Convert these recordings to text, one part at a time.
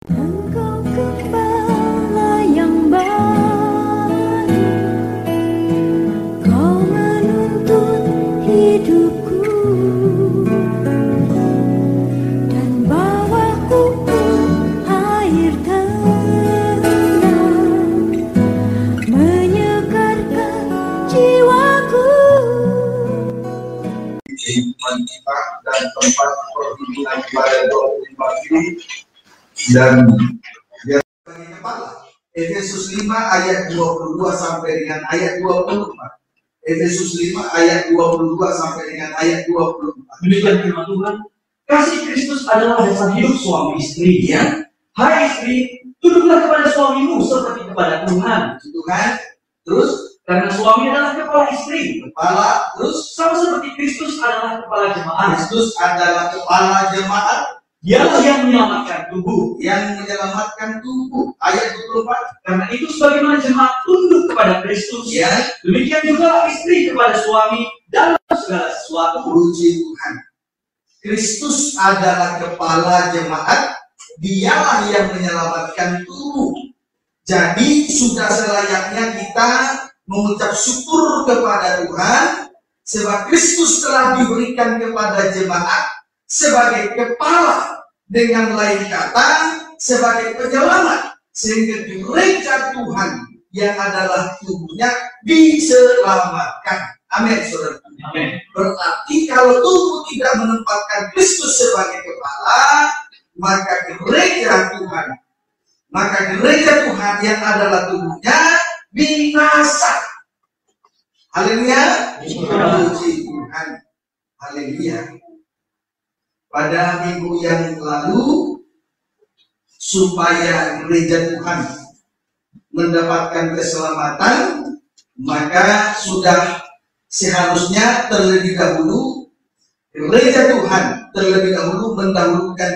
Engkau gembala yang baik, kau menuntun hidupku dan bawaku ke air tenang, menyegarkan jiwaku. Kehidupan kita dan tempat perlindungan kepada Allah ini dan dia sebagai kepala. Efesus 5 ayat 22 sampai dengan ayat 24. Efesus 5 ayat 22 sampai dengan ayat 24. Demikian firman Tuhan. Kasih Kristus adalah dasar hidup suami istri. Ya. Hai istri, tunduklah kepada suamimu seperti kepada Tuhan. Tuhan, terus Karena suami adalah kepala istri. kepala, terus Sama seperti Kristus adalah kepala jemaat. Kristus adalah kepala jemaat. Dialah yang menyelamatkan tubuh. Yang menyelamatkan tubuh. Ayat 24. Karena itu sebagaimana jemaat tunduk kepada Kristus, Ya, demikian juga istri kepada suami dalam segala sesuatu. puji Tuhan. Kristus adalah kepala jemaat. Dialah yang menyelamatkan tubuh. Jadi sudah selayaknya kita mengucap syukur kepada Tuhan sebab Kristus telah diberikan kepada jemaat sebagai kepala, dengan lain kata sebagai penyelamat, sehingga gereja Tuhan yang adalah tubuhnya diselamatkan. Amin, saudara. Amin. Berarti kalau tubuh tidak menempatkan Kristus sebagai kepala, maka gereja Tuhan yang adalah tubuhnya binasa. Haleluya. Puji Tuhan. Haleluya. Pada minggu yang lalu, supaya gereja Tuhan mendapatkan keselamatan, maka sudah seharusnya terlebih dahulu gereja Tuhan mendahulukan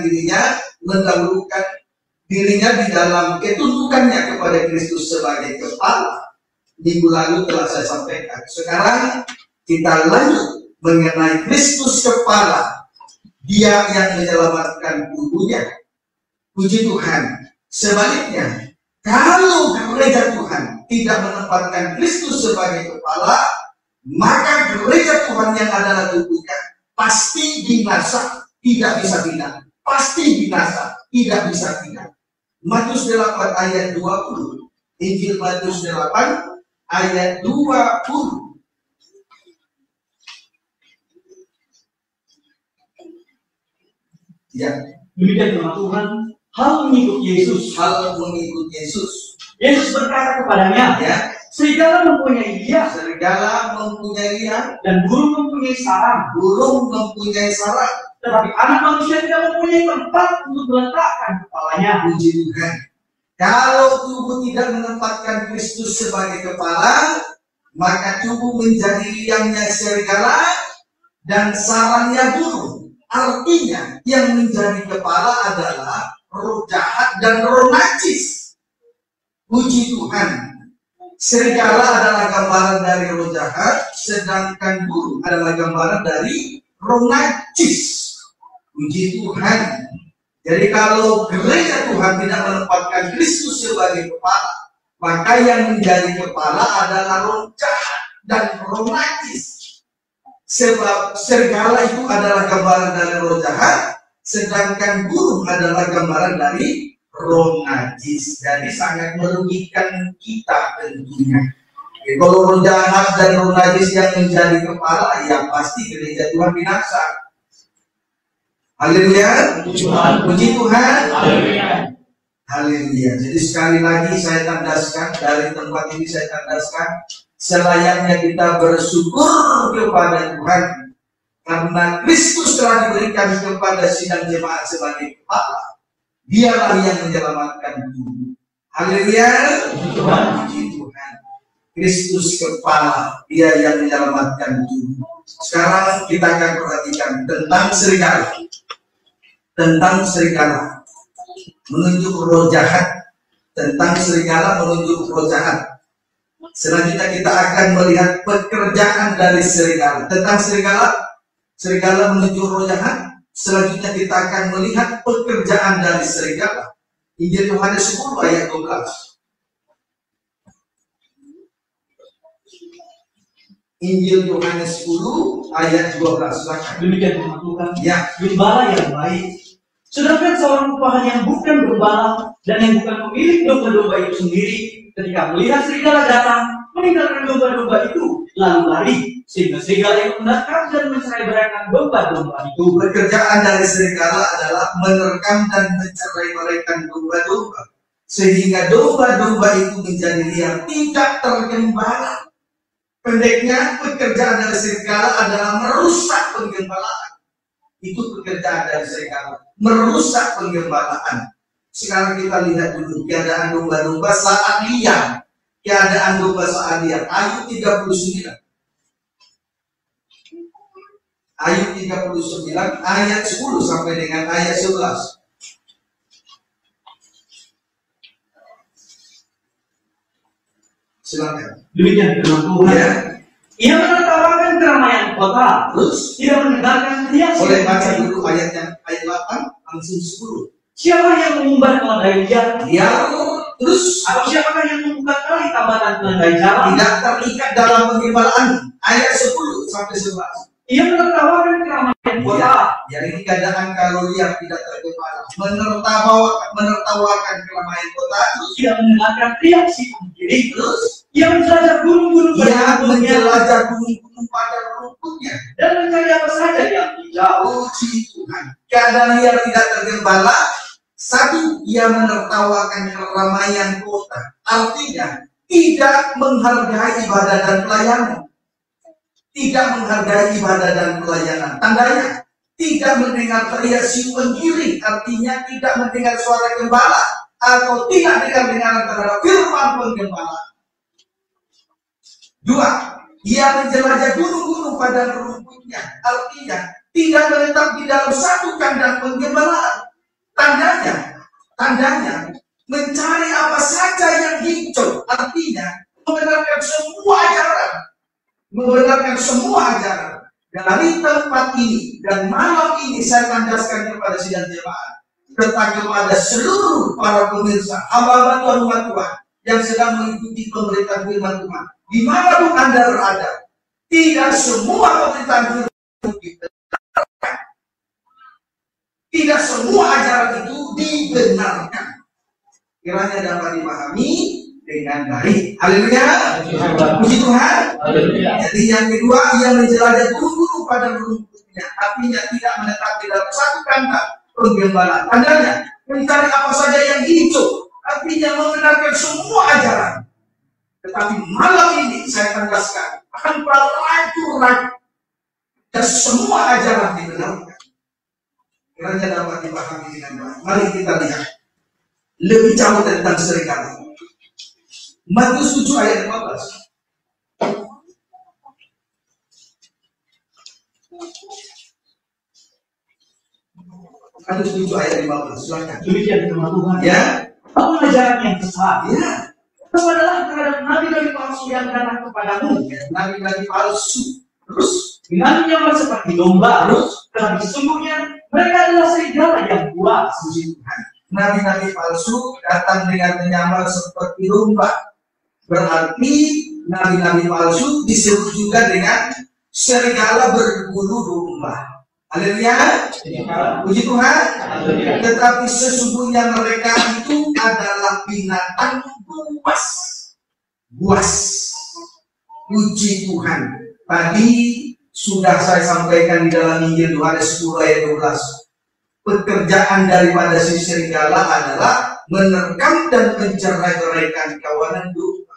dirinya di dalam ketundukannya kepada Kristus sebagai kepala. Minggu lalu telah saya sampaikan. Sekarang kita lanjut mengenai Kristus kepala. Dia yang menyelamatkan tubuhnya. Puji Tuhan. Sebaliknya, kalau gereja Tuhan tidak menempatkan Kristus sebagai kepala, maka gereja Tuhan yang adalah tubuhnya pasti binasa, tidak bisa pindah. Pasti binasa, tidak bisa pindah. Matius 8 ayat 20. Injil Matius 8 ayat 20. Ya, Demikian firman Tuhan. Hal mengikut Yesus. Yesus berkata kepadanya, Ya, serigala mempunyai dia serigala mempunyai liang, dan burung mempunyai sarang, burung mempunyai sarang. tetapi anak manusia tidak mempunyai tempat untuk meletakkan kepalanya. Puji Tuhan. Kalau tubuh tidak menempatkan Kristus sebagai kepala, maka tubuh menjadi liangnya serigala dan sarangnya burung. Artinya yang menjadi kepala adalah roh jahat dan roh najis. Puji Tuhan. Serigala adalah gambaran dari roh jahat, sedangkan burung adalah gambaran dari roh najis. Puji Tuhan. Jadi kalau gereja Tuhan tidak menempatkan Kristus sebagai kepala, maka yang menjadi kepala adalah roh jahat dan roh najis. Sebab serigala itu adalah gambaran dari roh jahat, sedangkan burung adalah gambaran dari roh najis. Jadi sangat merugikan kita tentunya. Jadi, kalau roh jahat dan roh najis yang menjadi kepala, ya pasti gereja Tuhan binasa. Haleluya. Puji Tuhan. Haleluya. Jadi sekali lagi saya tandaskan, dari tempat ini saya tandaskan, selayaknya kita bersyukur kepada Tuhan karena Kristus telah diberikan kepada sidang jemaat sebagai kepala. Dialah yang menyelamatkan tubuh. Haleluya. Puji Tuhan. Kristus kepala, dia yang menyelamatkan tubuh. Sekarang kita akan perhatikan tentang serigala. Tentang serigala menunjuk roh jahat. Tentang serigala menunjuk roh jahat. Selanjutnya kita akan melihat pekerjaan dari serigala. Tentang serigala menunjuk roh jahat. Selanjutnya kita akan melihat pekerjaan dari serigala. Injil Yohanes 10 ayat 12. Injil Yohanes 10 ayat 12. Silakan. Demikian firman Tuhan. Ya. Gembala yang baik. Sedangkan seorang upahan yang bukan gembala dan yang bukan pemilik domba-domba itu sendiri, ketika melihat serigala datang, meninggalkan domba-domba itu, lalu lari, sehingga serigala yang menangkap dan mencerai-beraikan domba-domba itu. Pekerjaan dari serigala adalah menerkam dan mencerai-beraikan domba-domba, sehingga domba-domba itu menjadi liar, tidak tergembala. Pendeknya, pekerjaan dari serigala adalah merusak penggembalaan. Itu pekerjaan dari serigala, merusak penggembalaan. Sekarang kita lihat dulu keadaan domba-domba saat liar. Keadaan domba saat liar. Ayat 39. Ayat 39, ayat 10 sampai dengan ayat 11. Silakan. Demikian firman Tuhan. Ya. Ia menertawakan keramaian kota, Terus tidak mendengarkan teriak. boleh baca dulu ayatnya, ayat 8 langsung 10. Siapa yang mengumbar keledai liar? Ya, terus Atau siapakah yang membuka tali tambatan keledai jalan? tidak terikat dalam penggembalaan. Ayat 10 sampai 11. Ia menertawakan keramaian kota. Ya, ini keadaan kalau liar tidak tergembala, menertawakan keramaian kota. Terus Tidak mendengarkan teriak si pengiring. terus Ia menjelajah gunung-gunung pada ia rumputnya menjelajah gunung-gunung pada rumputnya. dan mencari apa saja yang hijau. Puji Tuhan. Keadaan liar tidak tergembala. Satu, ia menertawakan keramaian kota. Artinya, tidak menghargai ibadah dan pelayanan. Tidak menghargai ibadah dan pelayanan. Tandanya, tidak mendengar teriak si pengiring. Artinya, tidak mendengar suara gembala. Atau tidak dengar-dengaran terhadap firman penggembala. Dua, ia menjelajah gunung-gunung pada rumputnya. Artinya, tidak menetap di dalam satu kandang penggembalaan. Tandanya, mencari apa saja yang hijau. Artinya, membenarkan semua ajaran. Dari tempat ini dan malam ini saya tandaskan kepada sidang jemaat, serta kepada seluruh para pemirsa, hamba-hamba Tuhan, umat Tuhan yang sedang mengikuti pemberitaan firman Tuhan. Di mana pun Anda berada, tidak semua pemberitaan firman kita. Tidak semua ajaran itu dibenarkan. Kiranya dapat dipahami dengan baik. Haleluya. Puji Tuhan. Jadi yang kedua, ia menjelajah gunung pada rumputnya. Artinya tidak menetap di dalam satu kandang penggembalaan. Tandanya mencari apa saja yang hijau. Artinya membenarkan semua ajaran. Tetapi malam ini saya tandaskan tanpa ragu-ragu dan semua ajaran dibenarkan. Kiranya dapat dipahami dengan baik. Mari kita lihat lebih jauh tentang serigala. Matius 7 ayat 15. Matius 7 ayat 15. Silakan. Demikian firman Tuhan. Ya. Pengajaran yang sesat. Ya. Adalah terhadap nabi-nabi palsu yang datang kepadamu. Nabi-nabi palsu. Terus Dengan menyamar seperti domba. Tetapi sesungguhnya mereka adalah serigala yang buas. puji Tuhan. Nabi-nabi palsu datang dengan menyamar seperti domba. Berarti nabi-nabi palsu disebut juga dengan serigala berbulu domba. Haleluya. Puji Tuhan. Tetapi sesungguhnya mereka itu adalah binatang buas. Buas. Puji Tuhan. Tadi sudah saya sampaikan di dalam Injil Yohanes 10 ayat 12. Pekerjaan daripada si serigala adalah menerkam dan mencerai-beraikan kawanan domba.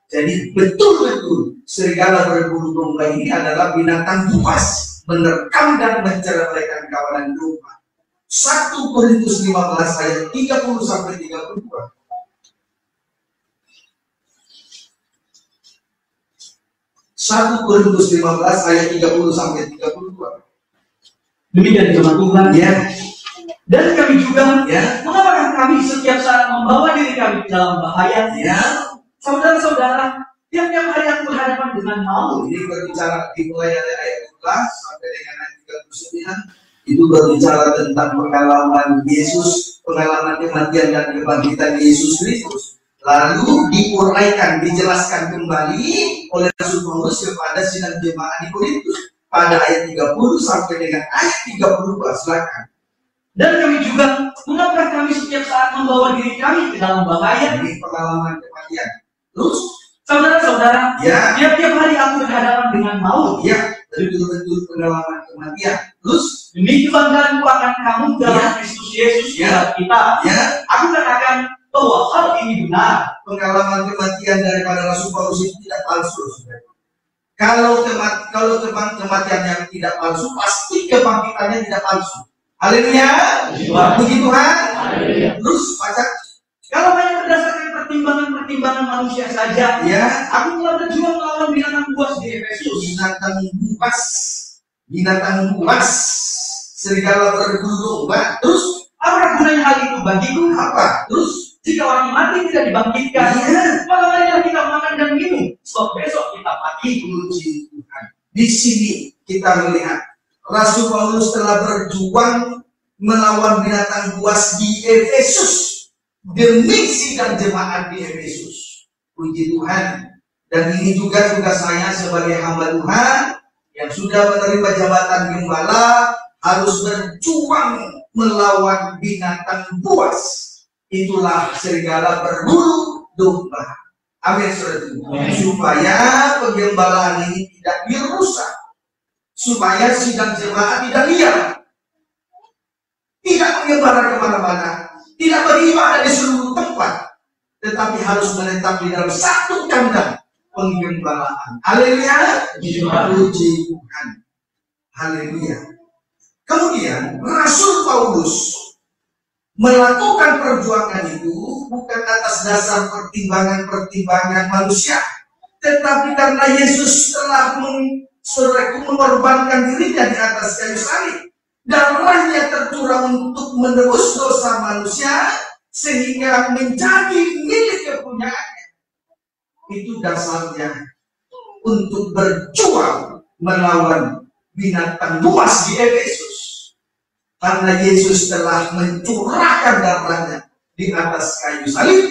Jadi betul-betul serigala berbulu domba ini adalah binatang buas, menerkam dan mencerai-beraikan kawanan domba. 1 Korintus 15 ayat 30 sampai 32. 1 Korintus 15 ayat 30 sampai 32. Demikian firman Tuhan. Ya. Dan kami juga, Ya. mengapakah kami setiap saat membawa diri kami dalam bahaya? Ya. Saudara-saudara, tiap-tiap hari aku berhadapan dengan malu. Ini berbicara dimulai dari ayat 12 sampai dengan ayat 39. itu berbicara tentang pengalaman Yesus, pengalaman kematian dan kebangkitan Yesus Kristus. Lalu diuraikan, dijelaskan kembali oleh Rasul Paulus kepada sidang jemaat di Korintus pada ayat 30 sampai dengan ayat 32. Silakan. Dan kami juga, mengapa kami setiap saat membawa diri kami ke dalam bahaya? Ini pengalaman kematian. Terus, saudara-saudara, ya, tiap-tiap hari aku berhadapan dengan maut. Ya, betul-betul pengalaman kematian. Terus, demi kebanggaanku akan kamu dalam Kristus Yesus kita. Ya, aku katakan bahwa hal ini benar. Pengalaman kematian daripada Rasul Paulus itu tidak palsu, saudara. Kalau kematian yang tidak palsu, pasti kebangkitannya tidak palsu. Haleluya, puji Tuhan. Terus baca. Kalau hanya berdasarkan pertimbangan manusia saja, ya, aku telah berjuang melawan binatang buas di Efesus. Binatang buas, serigala berbulu domba. Terus, apa gunanya hal itu bagiku? Apa? Terus, jika orang mati tidak dibangkitkan, maka marilah kita makan dan minum, sebab besok kita mati. Puji Tuhan. Di sini kita melihat Rasul Paulus telah berjuang melawan binatang buas di Efesus demi sidang jemaat di Efesus. Puji Tuhan. Dan ini juga tugas saya sebagai hamba Tuhan yang sudah menerima jabatan gembala, harus berjuang melawan binatang buas. Itulah serigala berbulu domba. Amin, saudara. Supaya penggembalaan ini tidak dirusak, supaya sidang jemaat tidak liar, tidak menyebar kemana-mana, tidak beribadah di seluruh tempat, tetapi harus menetap di dalam satu kandang penggembalaan. Haleluya, puji Tuhan. Haleluya. Kemudian Rasul Paulus melakukan perjuangan itu bukan atas dasar pertimbangan manusia, tetapi karena Yesus telah mengorbankan dirinya di atas kayu salib. Darahnya tercurah untuk menebus dosa manusia sehingga menjadi milik kepunyaannya. Itu dasarnya untuk berjuang melawan binatang buas di Efesus. Karena Yesus telah mencurahkan darahnya di atas kayu salib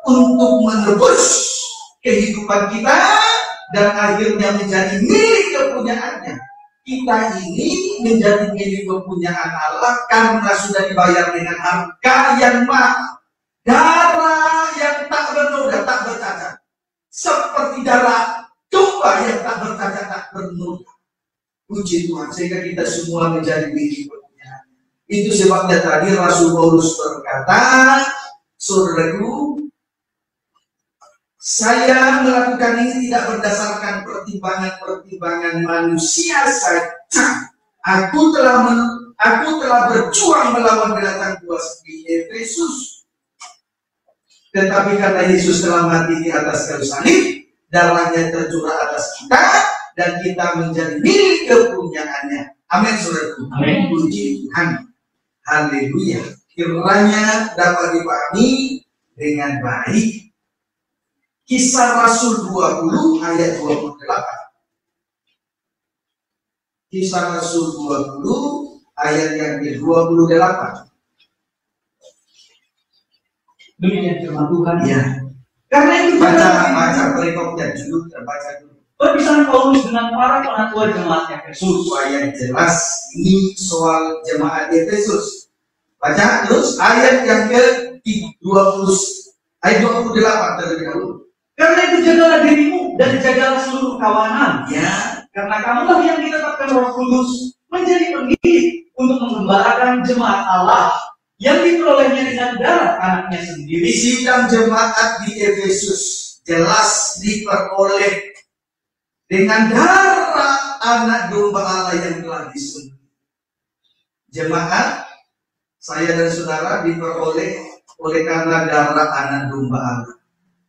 untuk menebus kehidupan kita dan akhirnya menjadi milik kepunyaannya. Kita ini menjadi milik kepunyaan Allah karena sudah dibayar dengan harga yang mahal. Darah yang tak bernoda, tak bercacat, seperti darah domba yang tak bercacat, tak bernoda. Puji Tuhan, sehingga kita semua menjadi milik kepunyaan. Itu sebabnya tadi Rasul Paulus berkata, saudaraku, saya melakukan ini tidak berdasarkan pertimbangan manusia saja. Aku telah berjuang melawan binatang buas di Efesus. Tetapi karena Yesus telah mati di atas kayu salib, darahnya tercurah atas kita, dan kita menjadi milik kepunyaannya. Amin, saudaraku. Amin. Puji Tuhan. Haleluya. Kiranya dapat dipahami dengan baik. Kisah Rasul 20 ayat 28. Kisah Rasul 20 ayat yang ke-28. Demikian firman Tuhan. Ya. Karena itu Baca perikopnya dulu, terbaca dulu. Perpisahan Paulus dengan para penatua jemaat Efesus. Supaya jelas ini soal jemaat Efesus. Baca terus ayat yang ke-20, ayat 28 terlebih dahulu. Karena itu jagalah dirimu dan jagalah seluruh kawanan. Ya. Karena kamulah yang ditetapkan Roh Kudus menjadi pemimpin untuk menggembalakan jemaat Allah yang diperolehnya dengan darah anaknya sendiri. Sidang jemaat di Efesus jelas diperoleh dengan darah anak domba Allah yang telah disembelih. Jemaat, saya dan saudara diperoleh oleh karena darah anak domba Allah,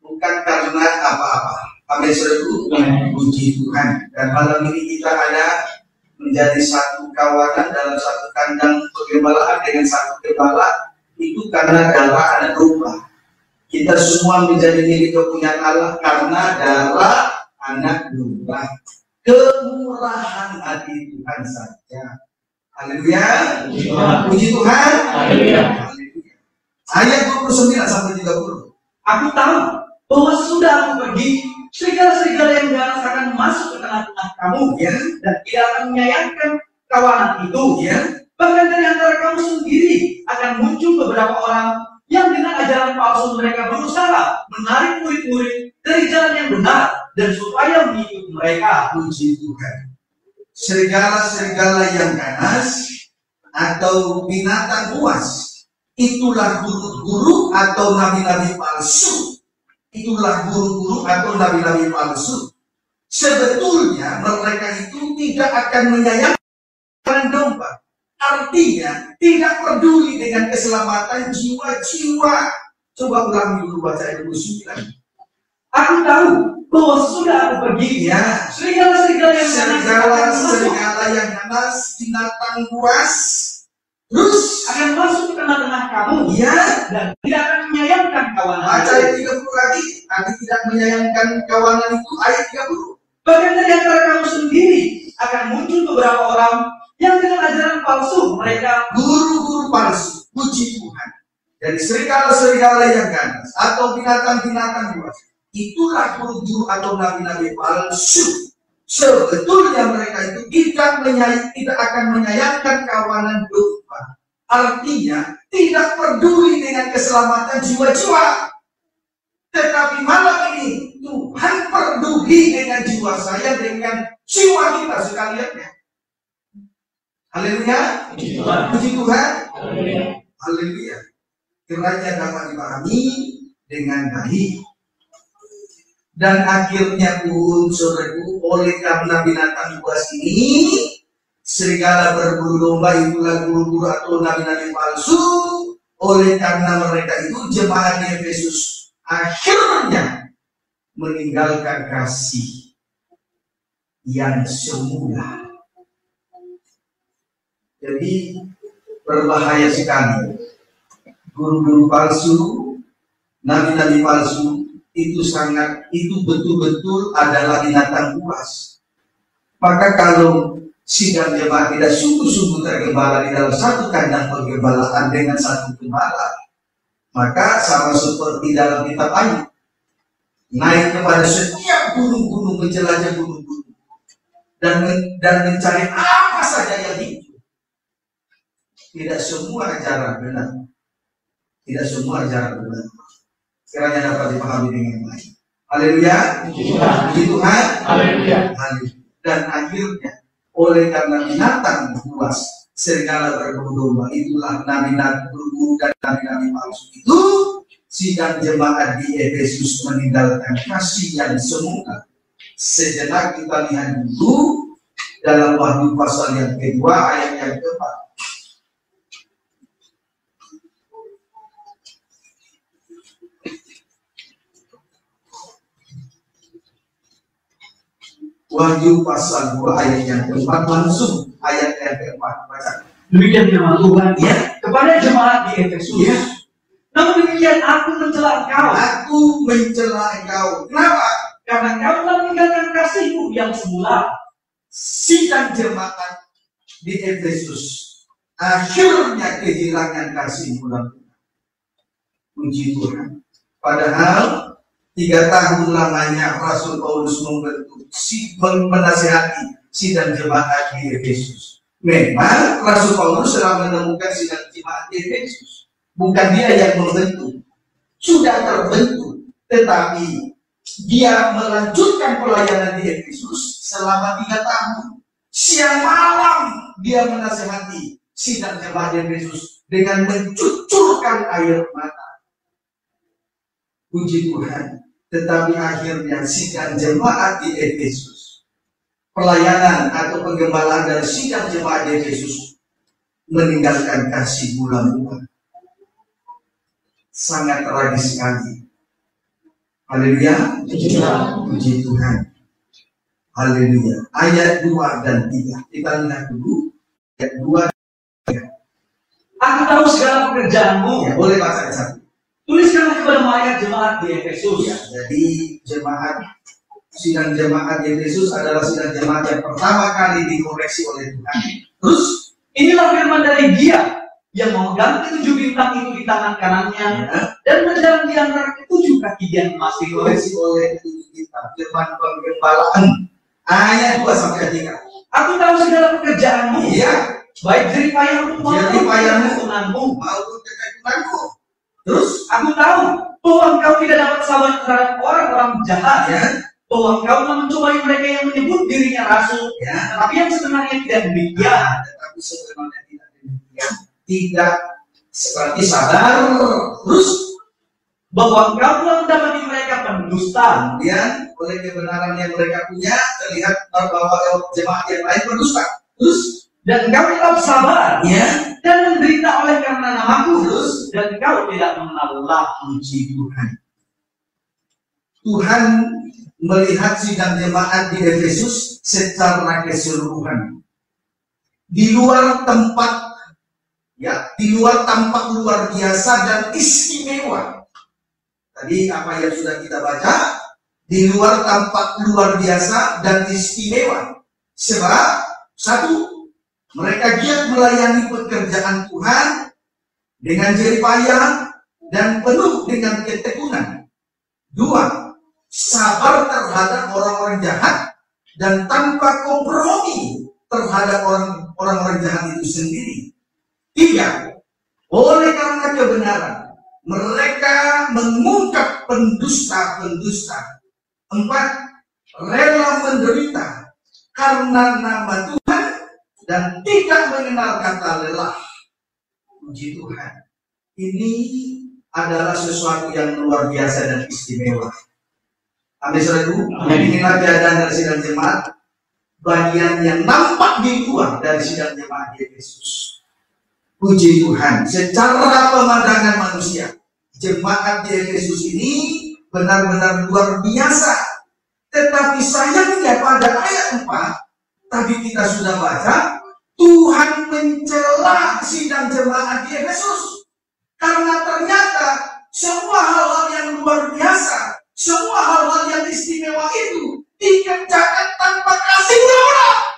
bukan karena apa-apa. Amin, saudaraku. Puji Tuhan. Dan malam ini kita ada menjadi satu kawanan dalam satu kandang penggembalaan dengan satu gembala, itu karena darah anak domba. Kita semua menjadi milik kepunyaan Allah karena darah anak domba. Kemurahan hati Tuhan saja. Haleluya. Puji Tuhan. Haleluya. Ayat 29 sampai 30. Aku tahu bahwa sesudah aku pergi, serigala-serigala yang ganas akan masuk ke tengah-tengah kamu, Ya, dan tidak akan menyayangkan kawanan itu. ya. Bahkan dari antara kamu sendiri akan muncul beberapa orang yang dengan ajaran palsu mereka berusaha menarik murid-murid dari jalan yang benar dan supaya mengikuti mereka. Puji Tuhan. Serigala-serigala yang ganas atau binatang buas, itulah guru-guru atau nabi-nabi palsu. Itulah guru-guru atau nabi-nabi palsu. Sebetulnya mereka itu tidak akan menyayangkan domba. Artinya tidak peduli dengan keselamatan jiwa-jiwa. Coba ulangi dulu baca ayat 29. Aku tahu bahwa sesudah aku pergi, Ya, serigala-serigala yang ganas akan masuk serigala yang ganas, binatang buas, terus akan masuk ke tengah-tengah kamu, ya, dan tidak akan menyayangkan kawanan. baca ayat 30 lagi. Nanti tidak menyayangkan kawanan itu, ayat 30. Bahkan dari antara kamu sendiri akan muncul beberapa orang yang dengan ajaran palsu mereka Guru-guru palsu, puji Tuhan. Dari serigala-serigala yang ganas atau binatang-binatang buas, itulah guru-guru atau nabi-nabi palsu. Sebetulnya mereka itu tidak akan menyayangkan kawanan domba. Artinya tidak peduli dengan keselamatan jiwa-jiwa. Tetapi malam ini Tuhan peduli dengan jiwa saya, dengan jiwa kita sekaliannya. Haleluya. Puji Tuhan. Haleluya. Kiranya dapat dipahami dengan baik. Dan akhirnya pun, saudaraku, oleh karena binatang buas ini, serigala berbulu domba itulah guru-guru atau nabi-nabi palsu. Oleh karena mereka itu, jemaat di Efesus akhirnya meninggalkan kasih yang semula. Jadi berbahaya sekali. Guru-guru palsu, nabi-nabi palsu itu betul-betul adalah binatang buas. Maka kalau sidang jemaat tidak sungguh-sungguh tergembala di dalam satu kandang penggembalaan dengan satu gembala, maka sama seperti dalam kitab Ayub, naik kepada setiap gunung-gunung, menjelajah gunung-gunung dan mencari apa saja yang hidup. Tidak semua ajaran benar. Tidak semua ajaran benar. Kiranya dapat dipahami dengan baik. Haleluya. Puji Tuhan. Haleluya. Dan akhirnya oleh karena binatang buas, serigala berbulu domba, itulah nabi-nabi guru dan nabi-nabi palsu itu, sidang jemaat di Efesus meninggalkan kasih yang semula. Sejenak kita lihat dulu dalam Wahyu pasal yang kedua ayat yang keempat. Wahyu pasal 2 ayat yang keempat, langsung ayat yang keempat baca. Demikian firman Tuhan ya kepada jemaat di Efesus. Ya. Namun demikian aku mencela engkau. Aku mencela engkau. Kenapa? Karena engkau telah meninggalkan kasihmu yang semula. Sidang jemaat di Efesus akhirnya kehilangan kasih mula. Puji Tuhan. Padahal 3 tahun lamanya Rasul Paulus membentuk menasihati sidang jemaat di Efesus. Memang Rasul Paulus telah menemukan sidang jemaat di Efesus. Bukan dia yang membentuk, sudah terbentuk, tetapi dia melanjutkan pelayanan di Efesus selama 3 tahun. Siang malam dia menasihati sidang jemaat di Efesus dengan mencucurkan air mata. Puji Tuhan. Tetapi akhirnya sidang jemaat di Efesus, pelayanan atau penggembalaan dari sidang jemaat di Efesus meninggalkan kasih mula-mula. Sangat tragis sekali. Haleluya. Puji Tuhan. Haleluya. Ayat 2 dan 3. Kita lihat dulu. Ayat 2 dan 3. Aku tahu segala pekerjaanmu. Ya, boleh baca satu. Tuliskanlah kepada mereka jemaat di Efesus. Ya, jadi sidang jemaat di Efesus adalah sidang jemaat yang pertama kali dikoreksi oleh Tuhan. Terus Inilah firman dari Dia yang memegang ketujuh bintang itu di tangan kanannya dan berjalan di antara ketujuh kaki Dia masing-masing oleh ketujuh bintang. Firman penggembalaan ayat 2 sampai 3. Aku tahu segala pekerjaanmu, Iya, baik jeripayahmu jeripayahmu maupun maupun kekagumanmu. Terus aku tahu bahwa engkau tidak dapat sabar terhadap orang-orang jahat, ya, bahwa engkau telah mencobai mereka yang menyebut dirinya rasul, ya, tetapi yang sebenarnya tidak demikian. tetapi sebenarnya tidak demikian. Tidak seperti sadar. Terus Bahwa engkau telah mendapati mereka pendusta, kemudian oleh kebenaran yang mereka punya terlihat bahwa jemaat yang lain pendusta. Terus dan engkau tetap sabar ya, dan menderita oleh karena namaku, terus dan engkau tidak menolak puji Tuhan. Tuhan melihat sidang jemaat di Efesus secara keseluruhan. Di luar tempat, ya, di luar tampak luar biasa dan istimewa. Tadi apa yang sudah kita baca, di luar tampak luar biasa dan istimewa. Sebab satu, mereka giat melayani pekerjaan Tuhan dengan jeripayah dan penuh dengan ketekunan. Dua, sabar terhadap orang-orang jahat dan tanpa kompromi terhadap orang-orang jahat itu sendiri. Tiga, oleh karena kebenaran mereka mengungkap pendusta-pendusta. Empat, rela menderita karena nama Tuhan dan tidak mengenal kata lelah. Puji Tuhan. Ini adalah sesuatu yang luar biasa dan istimewa. Amin, saudaraku. Inilah keadaan dari sidang jemaat, bagian yang nampak di luar dari sidang jemaat di Yesus. Puji Tuhan. Secara pemandangan manusia, jemaat di Efesus ini benar-benar luar biasa. Tetapi sayangnya pada ayat 4, tadi kita sudah baca, Tuhan mencela sidang jemaat di Efesus. Karena ternyata semua hal-hal yang luar biasa, semua hal-hal yang istimewa itu dikerjakan tanpa kasih mula-mula.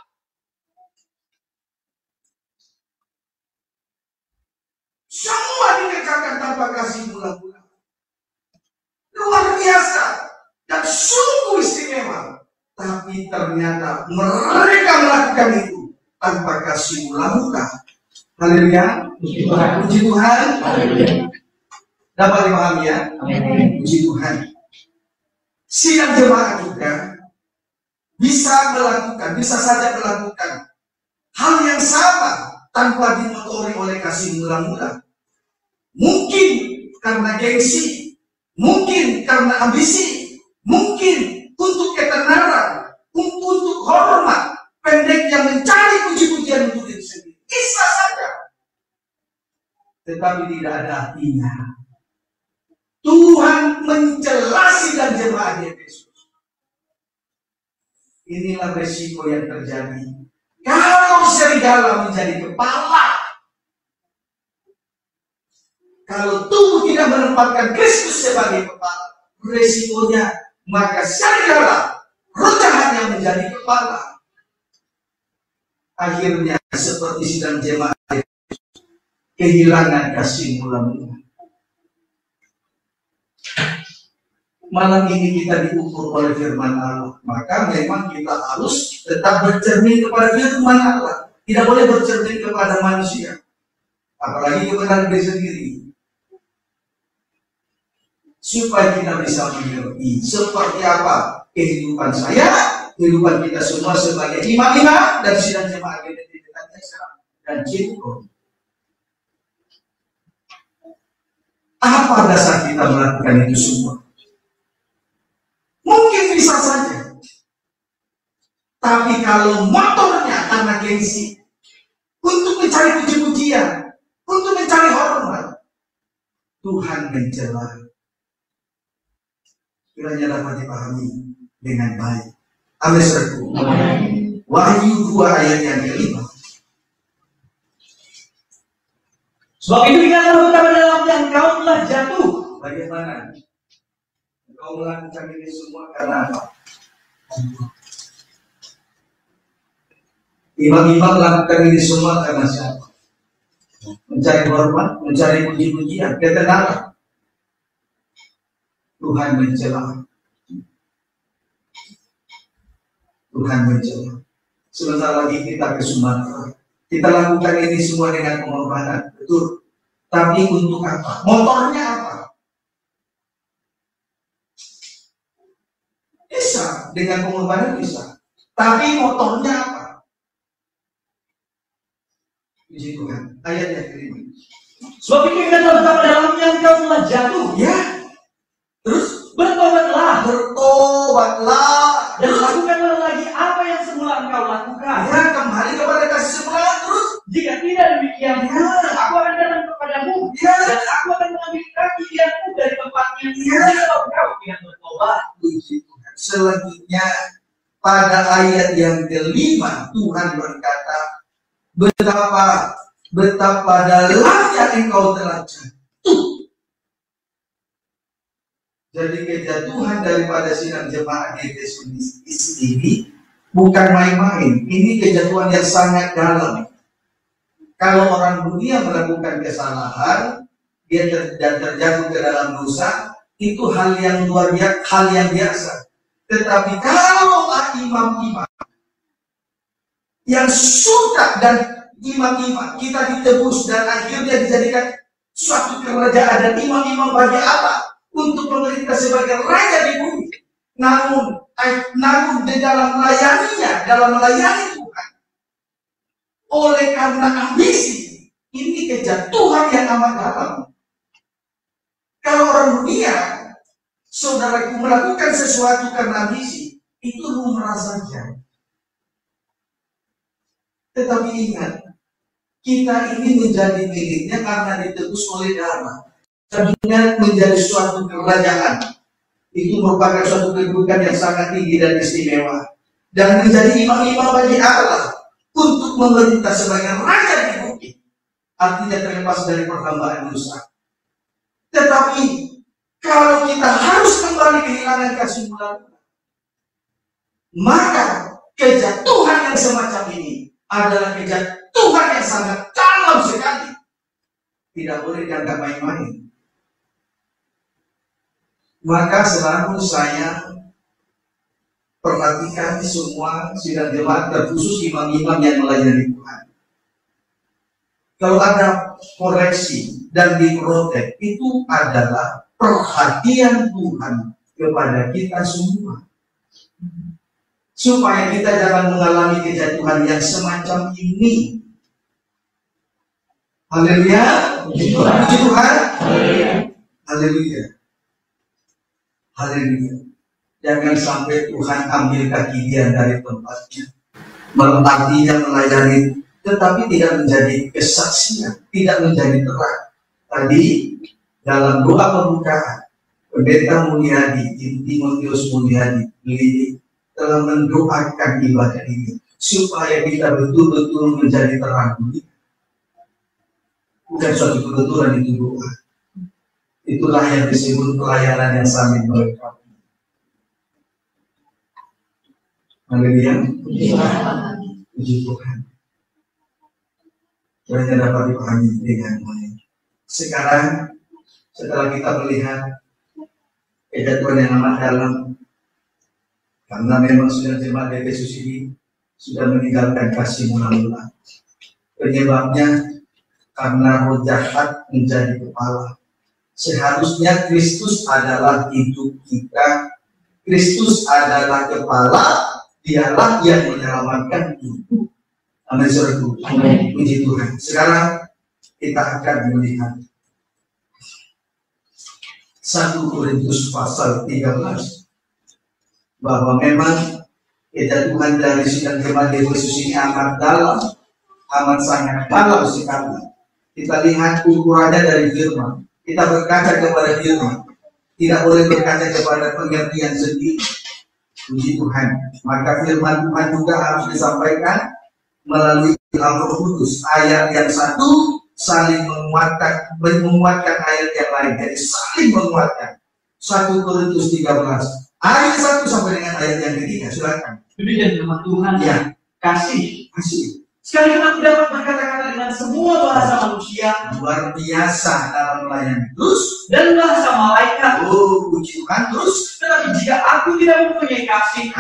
Semua dikerjakan tanpa kasih mula-mula. Luar biasa dan sungguh istimewa. Tapi ternyata mereka melakukan itu tanpa kasih mula-mula. Haleluya. Puji Tuhan. Dapat dipahami ya? Puji Tuhan. Sidang jemaat juga bisa saja melakukan hal yang sama tanpa dimotori oleh kasih mula-mula. Mungkin karena gengsi, mungkin karena ambisi, mungkin untuk ketenaran, untuk hormat, pendek yang mencari puji-pujian untuk diri sendiri. Bisa saja. Tetapi tidak ada artinya. Tuhan mencela sidang jemaat di Efesus. Inilah resiko yang terjadi. Kalau serigala menjadi kepala, kalau tubuh tidak menempatkan Kristus sebagai kepala, resikonya maka serigala, roh jahat yang menjadi kepala. Akhirnya seperti sidang jemaat kehilangan kasih mula-mula. Malam ini kita diukur oleh firman Allah. Maka memang kita harus tetap bercermin kepada firman Allah. Tidak boleh bercermin kepada manusia. Apalagi kepada diri sendiri. Supaya kita bisa mengerti seperti apa kehidupan saya, kehidupan kita semua sebagai imam-imam dan sidang jemaat dan Cipro. Apa dasar kita melakukan itu semua? Mungkin bisa saja. Tapi kalau motornya karena gengsi, untuk mencari puji-pujian, untuk mencari hormat, Tuhan mencela. Kiranya dapat dipahami dengan baik. Amin, saudaraku. Wahyu 2 ayat yang kelima. Sebab itu ingatlah betapa dalamnya engkau telah jatuh. Bagaimana? Engkau melakukan ini semua karena apa? Imam-imam melakukan ini semua karena siapa? Mencari hormat, mencari puji-pujian, ketenaran. Tuhan mencela. Tuhan mencela. Sebentar lagi kita ke Sumatera. Kita lakukan ini semua dengan pengorbanan, betul. Tapi untuk apa? Motornya apa? Bisa, dengan pengorbanan bisa. Tapi motornya apa? Puji Tuhan. Ayat yang kelima. Sebab itu ingatlah betapa dalamnya engkau telah jatuh. Ya. Terus bertobatlah dan dan lakukanlah lagi apa yang semula engkau lakukan. ya, kembali kepada kasih semula. Terus Jika tidak demikian, aku akan datang kepadamu ya, dan aku akan mengambil kaki kakimu dari tempatnya. Kalau engkau tidak bertobat. puji Tuhan. Selanjutnya pada ayat yang kelima Tuhan berkata, betapa dalamnya engkau telah jatuh. Jadi kejatuhan daripada sidang jemaat GTS ini bukan main-main. Ini kejatuhan yang sangat dalam. Kalau orang dunia melakukan kesalahan, dia terjatuh ke dalam dosa, itu hal yang luar biasa, hal yang biasa. Tetapi kalau imam-imam yang suka dan imam-imam kita ditebus dan akhirnya dijadikan suatu kerajaan, dan imam-imam bagi apa? Untuk memerintah sebagai raja di bumi. Namun di dalam melayaninya, dalam melayani Tuhan, oleh karena ambisi, ini kejatuhan yang amat dalam. Kalau orang dunia, saudaraku, melakukan sesuatu karena ambisi, itu lumrah saja. Tetapi ingat, kita ini menjadi miliknya karena ditebus oleh darah. Tadinya menjadi suatu kerajaan, itu merupakan suatu kedudukan yang sangat tinggi dan istimewa, dan menjadi imam-imam bagi Allah untuk memerintah sebagai raja di bumi, artinya terlepas dari perhambaan dosa. Tetapi kalau kita harus kembali kehilangan kasih mula, maka kejatuhan yang semacam ini adalah kejatuhan yang sangat dalam sekali, tidak boleh dianggap main-main. Maka selalu saya perhatikan semua sidang jemaat, terkhusus imam-imam yang melayani Tuhan. Kalau ada koreksi dan diprotek, itu adalah perhatian Tuhan kepada kita semua, supaya kita jangan mengalami kejatuhan yang semacam ini. Haleluya, puji Tuhan, haleluya. Haleluya. Jangan sampai Tuhan ambil kaki dia dari tempatnya, artinya melayani, tetapi tidak menjadi kesaksian, tidak menjadi terang. Tadi dalam doa pembukaan, Pendeta Mulyadi, Timotius Mulyadi, beliau telah mendoakan ibadah ini supaya kita betul-betul menjadi terang. Bukan suatu kebetulan itu doa. Itulah yang disebut pelayanan yang saling melengkapi. Haleluya. Puji Tuhan. Kiranya dapat dipahami dengan baik. Sekarang setelah kita melihat kejatuhan yang amat dalam, karena memang sudah jemaat Efesus ini sudah meninggalkan kasih mula-mula. Penyebabnya karena roh jahat menjadi kepala. Seharusnya Kristus adalah hidup kita, Kristus adalah kepala, dialah yang menyelamatkan hidup. Amin, saudaraku. Puji Tuhan. Sekarang kita akan melihat 1 Korintus pasal 13, bahwa memang kejatuhan dari sidang jemaat Efesus ini amat dalam, amat sangat dalam sekali. Kita lihat ukurannya dari firman. Kita berkaca kepada firman, tidak boleh berkaca kepada pengertian sendiri. Puji Tuhan. Maka firman Tuhan juga harus disampaikan melalui Roh Kudus. Ayat yang satu saling menguatkan ayat yang lain. Jadi saling menguatkan. 1 Korintus 13 ayat 1 sampai dengan ayat yang ketiga. Silakan. Demikian firman Tuhan. Ya. Kasih Asli. Sekalipun aku dapat berkata-kata dengan semua bahasa manusia, Luar biasa dalam melayani. Terus, dan bahasa malaikat, oh puji Tuhan. Terus, tetapi jika aku tidak mempunyai kasih,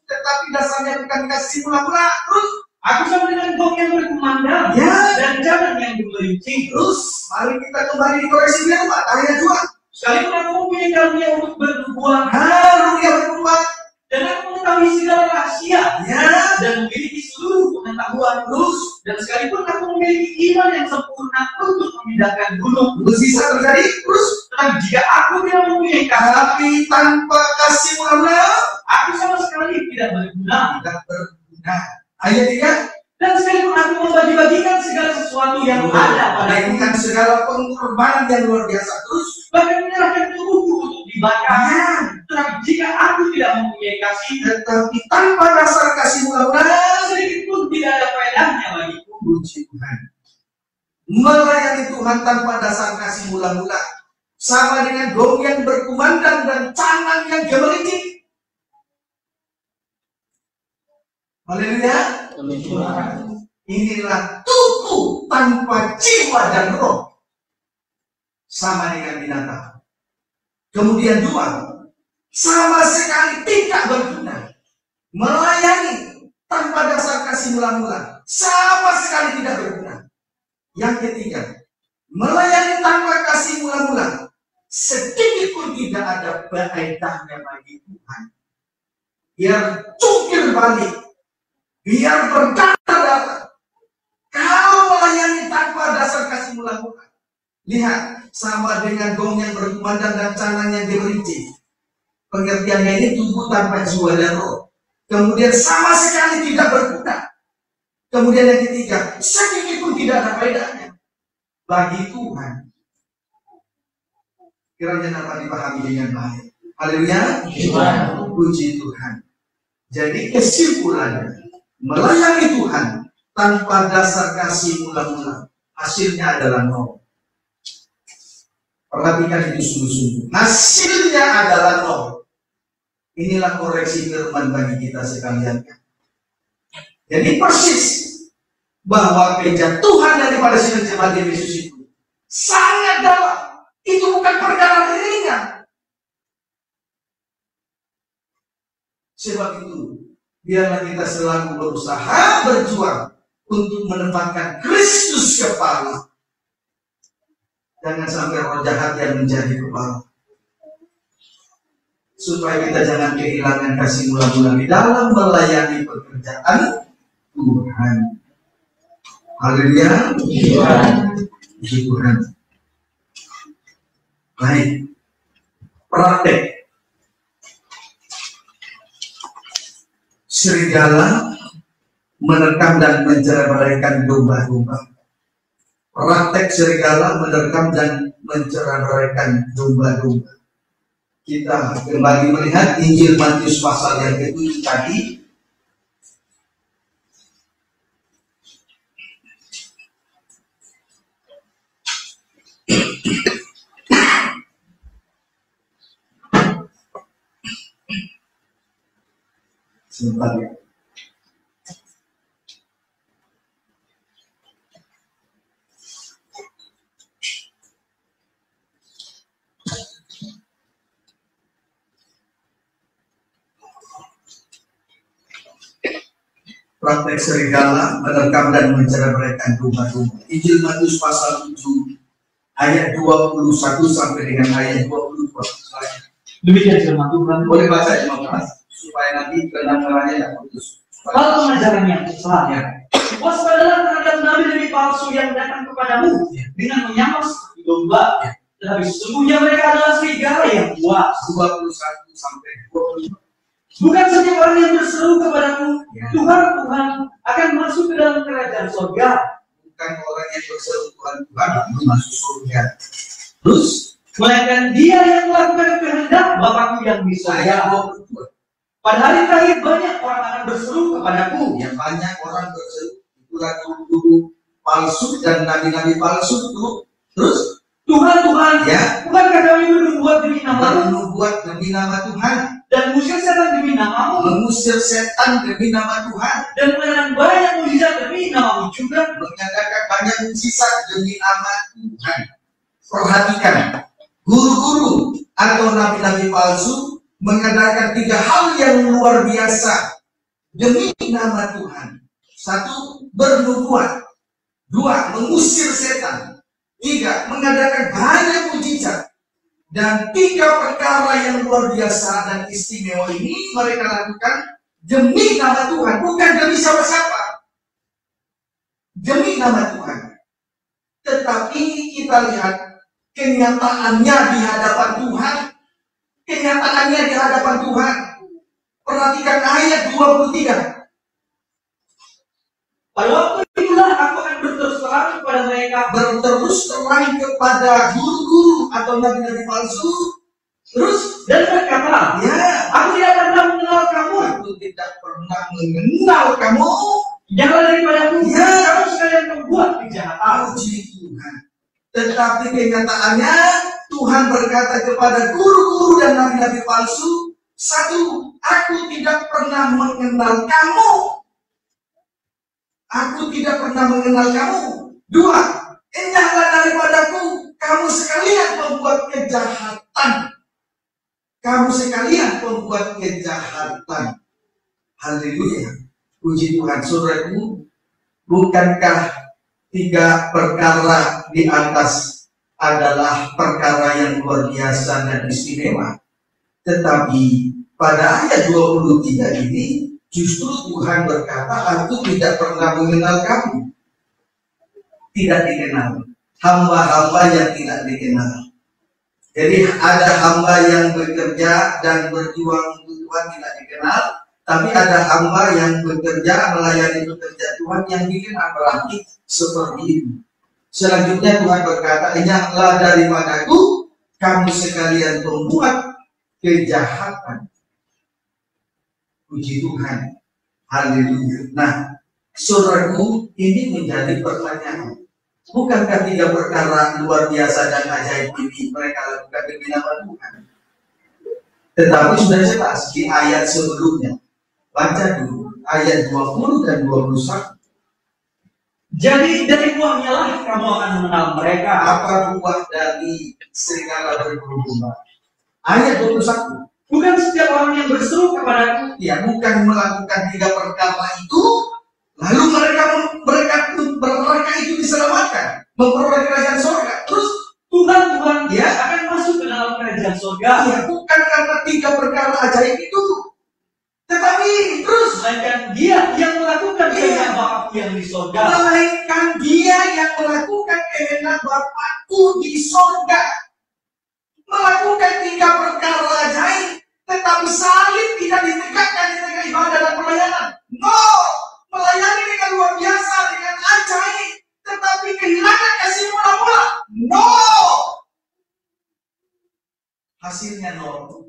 tetapi dasarnya bukan kasih mula-mula. Terus, aku sama dengan gong yang berkumandang, Ya. dan jangan yang gemerincing. terus, mari kita kembali dikoreksi dia, Pak. Ayat 2. Sekalipun aku mempunyai karunia untuk bernubuat, Karunia bernubuat. dan aku mengetahui segala rahasia, Ya. dan memiliki seluruh pengetahuan, Terus, dan sekalipun aku memiliki iman yang sempurna untuk memindahkan gunung, terus bisa terjadi. Terus, tetapi jika aku tidak mempunyai kasih, tapi tanpa kasih mula-mula aku sama sekali tidak berguna. tidak berguna. Ayat 3. Dan sekalipun aku membagi-bagikan segala sesuatu yang ada padaku, Dengan segala pengorbanan yang luar biasa. Terus, bahkan menyerahkan tubuhku untuk dibakar, ya. tetapi jika aku tidak mempunyai kasih, Tetapi tanpa dasar kasih mula-mula, sedikit pun tidak ada faedahnya bagiku. puji Tuhan. Melayani Tuhan tanpa dasar kasih mula-mula sama dengan gong yang berkumandang dan canang yang gemericik. Haleluya. Inilah tubuh tanpa jiwa dan roh, sama dengan binatang. Kemudian 2, sama sekali tidak berguna. Melayani tanpa dasar kasih mula-mula, sama sekali tidak berguna. Yang ketiga, melayani tanpa kasih mula-mula, sedikit pun tidak ada faedahnya bagi Tuhan. Biar cukir balik, biar berdarah-darah. Kalau melayani tanpa dasar kasih mula-mula, lihat, sama dengan gong yang berkumandang dan canang yang gemerincing. Pengertiannya ini tubuh tanpa jiwa dan roh. Kemudian sama sekali tidak berguna. Kemudian yang ketiga, sedikit pun tidak ada faedahnya bagi Tuhan. Kiranya dapat dipahami dengan baik. Haleluya. Puji Tuhan. Jadi kesimpulannya, melayani Tuhan tanpa dasar kasih mula-mula, hasilnya adalah nol. Perhatikan itu sungguh-sungguh. Hasilnya adalah nol. Inilah koreksi firman bagi kita sekalian. Jadi persis bahwa kejatuhan daripada si penjemaat Yesus itu sangat dalam. Itu bukan perkara ringan. Sebab itu, biarlah kita selalu berusaha berjuang untuk menempatkan Kristus kepala. Jangan sampai roh jahat yang menjadi kepala. Supaya kita jangan kehilangan kasih mula-mula di dalam melayani pekerjaan Tuhan. Haleluya. Puji Tuhan. Baik. Praktek. Serigala menerkam dan menceraikan domba-domba. Praktek serigala menerkam dan menceraikan domba-domba. Kita kembali melihat Injil Matius pasal yang ke-7 tadi. Sebentar ya. Praktek serigala menerkam dan menceraikan domba-domba. Injil Matius pasal 7 ayat 21 sampai dengan ayat 22. Demikian firman Tuhan. Boleh baca ya, Mas, supaya nanti kedengarannya tidak putus. Kalau mengajarkan yang setelahnya, waspadalah terhadap nabi-nabi palsu yang datang kepadamu dengan menyamar seperti domba, tetapi sesungguhnya mereka adalah serigala yang buas. 21 sampai 22. Bukan setiap orang yang berseru kepadaku, Ya. Tuhan, Tuhan, akan masuk ke dalam kerajaan surga. Bukan orang yang berseru Tuhan Tuhan lalu masuk surga. Terus Melainkan dia yang melakukan kehendak Bapakku yang di ayat surga. 22. Pada hari terakhir banyak orang akan berseru kepadaku. Ya, banyak orang berseru, itulah guru-guru palsu dan nabi-nabi palsu itu. Terus Tuhan, Tuhan, ya, bukankah kami bernubuat demi namamu membuat demi nama Tuhan, dan mengusir setan demi namamu? mengusir mengusir setan demi nama Tuhan, dan mengadakan banyak mujizat demi nama-Mu juga. mengadakan banyak mujizat demi nama Tuhan. Perhatikan, guru-guru atau nabi-nabi palsu mengadakan 3 hal yang luar biasa demi nama Tuhan. 1, bernubuat. 2, mengusir setan. 3, mengadakan banyak mujizat. Dan 3 perkara yang luar biasa dan istimewa ini mereka lakukan demi nama Tuhan, bukan demi siapa-siapa. Demi nama Tuhan. Tetapi kita lihat kenyataannya di hadapan Tuhan. Kenyataannya di hadapan Tuhan. Perhatikan ayat 23. Pada waktu itulah aku akan berterus terang kepada mereka. Berterus terang kepada guru-guru atau nabi-nabi palsu. Terus Dan berkata, ya, aku tidak pernah mengenal kamu. aku tidak pernah mengenal kamu. Janganlah daripadaku, Ya. kamu sekalian membuat kejahatan. Puji Tuhan. Tetapi kenyataannya Tuhan berkata kepada guru-guru dan nabi-nabi palsu, 1, aku tidak pernah mengenal kamu. Aku tidak pernah mengenal kamu. 2, enyahlah daripadaku, kamu sekalian membuat kejahatan. Kamu sekalian membuat kejahatan. Haleluya. Puji Tuhan. Saudaraku, bukankah 3 perkara di atas adalah perkara yang luar biasa dan istimewa? Tetapi pada ayat 23 ini justru Tuhan berkata, aku tidak pernah mengenal kamu. Tidak dikenal. Hamba-hamba yang tidak dikenal. Jadi ada hamba yang bekerja dan berjuang untuk Tuhan tidak dikenal. Tapi ada hamba yang bekerja melayani pekerja Tuhan yang dikenal. Berarti seperti itu. Selanjutnya Tuhan berkata, enyahlah daripadaku, kamu sekalian membuat kejahatan. Puji Tuhan. Haleluya. Nah, saudaraku, ini menjadi pertanyaan. Bukankah 3 perkara luar biasa dan ajaib ini mereka lakukan demi nama Tuhan? Tetapi sudah jelas di ayat sebelumnya. Baca dulu ayat 20 dan 21. Jadi dari buahnya lah kamu akan mengenal mereka. Apa buah dari serigala berbulu domba? Ayat 21. Bukan setiap orang yang berseru kepadaku, Ya, bukan melakukan 3 perkara itu, lalu mereka itu diselamatkan, memperoleh kerajaan surga. Terus Tuhan Ya. akan masuk ke dalam kerajaan surga. ya, bukan karena 3 perkara ajaib itu, tetapi terus Melainkan dia yang melakukan Iya. kehendak Bapakku yang di surga. melainkan dia yang melakukan kehendak Bapakku di surga. Melakukan 3 perkara ajaib, tetapi salib tidak ditegakkan di tengah ibadah dan pelayanan. No, melayani dengan luar biasa, dengan ajaib, tetapi kehilangan kasih mula-mula. No, hasilnya nol.